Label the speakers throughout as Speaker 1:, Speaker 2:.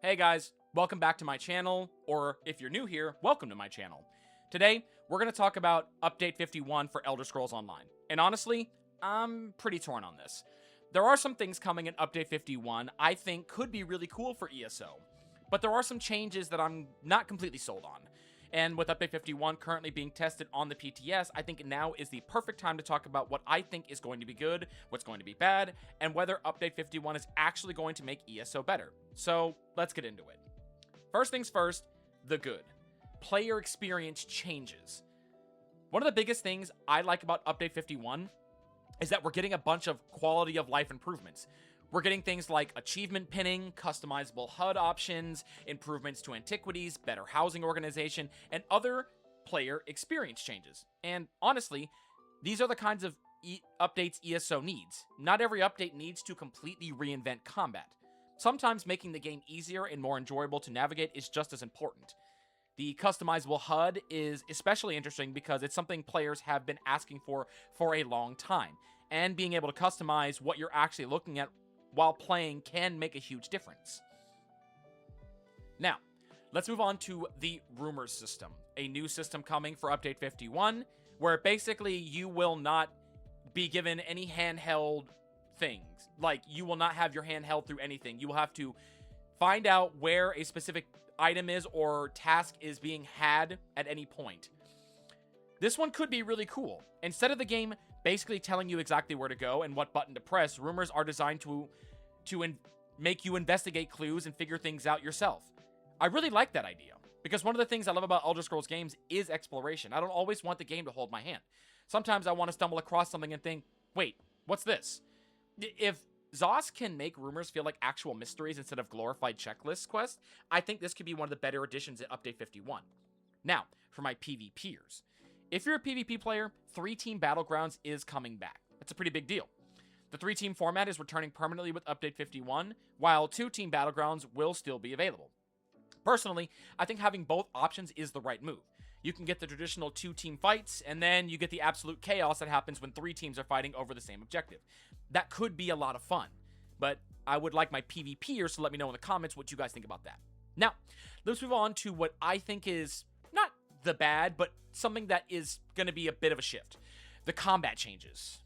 Speaker 1: Hey guys, welcome back to my channel, or if you're new here, welcome to my channel. Today, we're going to talk about Update 51 for Elder Scrolls Online. And honestly, I'm pretty torn on this. There are some things coming in Update 51 I think could be really cool for ESO, but there are some changes that I'm not completely sold on. And with Update 51 currently being tested on the PTS, I think now is the perfect time to talk about what I think is going to be good, what's going to be bad, and whether Update 51 is actually going to make ESO better. So, let's get into it. First things first, the good. Player experience changes. One of the biggest things I like about Update 51 is that we're getting a bunch of quality of life improvements. We're getting things like achievement pinning, customizable HUD options, improvements to antiquities, better housing organization, and other player experience changes. And honestly, these are the kinds of updates ESO needs. Not every update needs to completely reinvent combat. Sometimes making the game easier and more enjoyable to navigate is just as important. The customizable HUD is especially interesting because it's something players have been asking for a long time, and being able to customize what you're actually looking at while playing can make a huge difference. Now, let's move on to the Rumors system, a new system coming for Update 51, where basically you will not be given any handheld things. Like, you will not have your hand held through anything. You will have to find out where a specific item is or task is being had at any point. This one could be really cool. Instead of the game basically telling you exactly where to go and what button to press, rumors are designed to make you investigate clues and figure things out yourself. I really like that idea, because one of the things I love about Elder Scrolls games is exploration. I don't always want the game to hold my hand. Sometimes I want to stumble across something and think, wait, what's this? If ZOS can make rumors feel like actual mysteries instead of glorified checklist quests, I think this could be one of the better additions at Update 51. Now, for my PvPers. If you're a PvP player, 3-team Battlegrounds is coming back. That's a pretty big deal. The 3-team format is returning permanently with Update 51, while 2-team Battlegrounds will still be available. Personally, I think having both options is the right move. You can get the traditional 2-team fights, and then you get the absolute chaos that happens when 3 teams are fighting over the same objective. That could be a lot of fun, but I would like my PvPers to let me know in the comments what you guys think about that. Now, let's move on to what I think is not the bad, but something that is going to be a bit of a shift. The combat changes.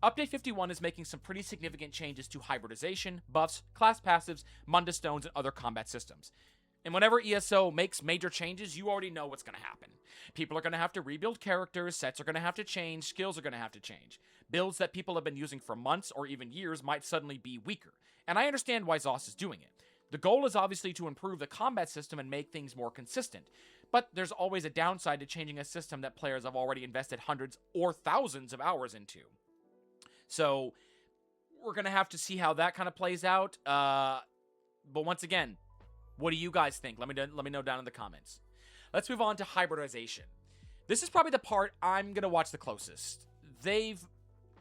Speaker 1: Update 51 is making some pretty significant changes to hybridization, buffs, class passives, Mundus Stones, and other combat systems. And whenever ESO makes major changes, you already know what's going to happen. People are going to have to rebuild characters, sets are going to have to change, skills are going to have to change. Builds that people have been using for months or even years might suddenly be weaker. And I understand why ZOS is doing it. The goal is obviously to improve the combat system and make things more consistent. But there's always a downside to changing a system that players have already invested hundreds or thousands of hours into. So, we're going to have to see how that kind of plays out. But once again, what do you guys think? Let me know down in the comments. Let's move on to hybridization. This is probably the part I'm going to watch the closest. They've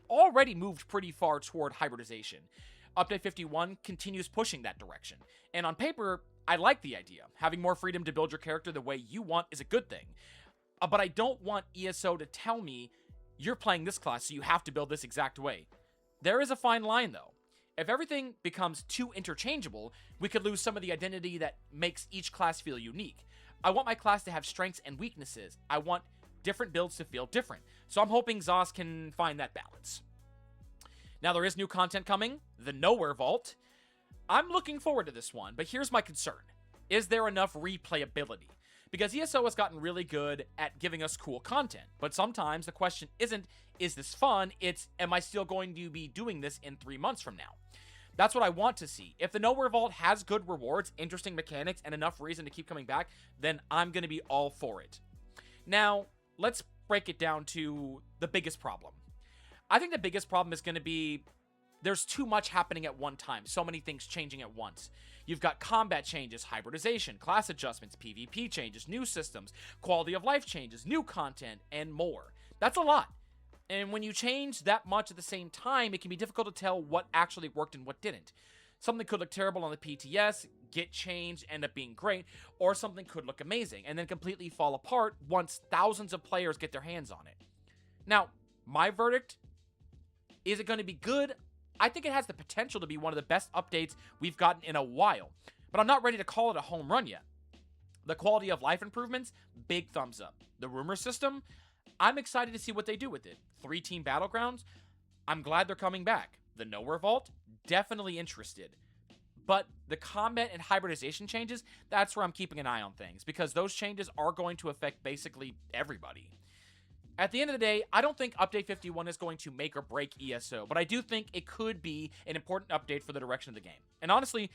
Speaker 1: already moved pretty far toward hybridization. Update 51 continues pushing that direction. And on paper, I like the idea. Having more freedom to build your character the way you want is a good thing. But I don't want ESO to tell me, you're playing this class, so you have to build this exact way. There is a fine line, though. If everything becomes too interchangeable, we could lose some of the identity that makes each class feel unique. I want my class to have strengths and weaknesses. I want different builds to feel different. So I'm hoping ZOS can find that balance. Now, there is new content coming, the Nowhere Vault. I'm looking forward to this one, but here's my concern. Is there enough replayability? Because ESO has gotten really good at giving us cool content, but sometimes the question isn't, is this fun? It's, am I still going to be doing this in 3 months from now? That's what I want to see. If the Nowhere Vault has good rewards, interesting mechanics, and enough reason to keep coming back, then I'm going to be all for it. Now, let's break it down to the biggest problem. I think the biggest problem is going to be there's too much happening at one time. So many things changing at once. You've got combat changes, hybridization, class adjustments, PvP changes, new systems, quality of life changes, new content, and more. That's a lot. And when you change that much at the same time, it can be difficult to tell what actually worked and what didn't. Something could look terrible on the PTS, get changed, end up being great, or something could look amazing and then completely fall apart once thousands of players get their hands on it. Now, my verdict, is it going to be good? I think it has the potential to be one of the best updates we've gotten in a while. but I'm not ready to call it a home run yet. The quality of life improvements, big thumbs up. The rumor system, I'm excited to see what they do with it. 3-team battlegrounds, I'm glad they're coming back. The Nowhere Vault, definitely interested. But the combat and hybridization changes, that's where I'm keeping an eye on things, because those changes are going to affect basically everybody. At the end of the day, I don't think Update 51 is going to make or break ESO, but I do think it could be an important update for the direction of the game. And honestly,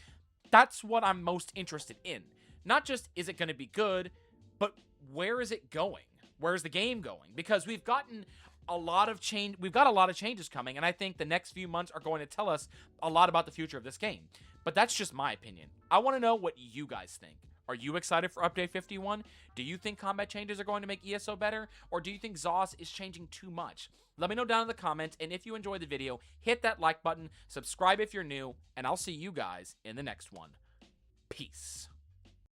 Speaker 1: that's what I'm most interested in. Not just is it going to be good, but where is it going? Where's the game going? Because we've gotten a lot of change. We've got a lot of changes coming, and I think the next few months are going to tell us a lot about the future of this game. But that's just my opinion. I want to know what you guys think. Are you excited for Update 51? Do you think combat changes are going to make ESO better? Or do you think ZOS is changing too much? Let me know down in the comments, and if you enjoyed the video, hit that like button, subscribe if you're new, and I'll see you guys in the next one. Peace.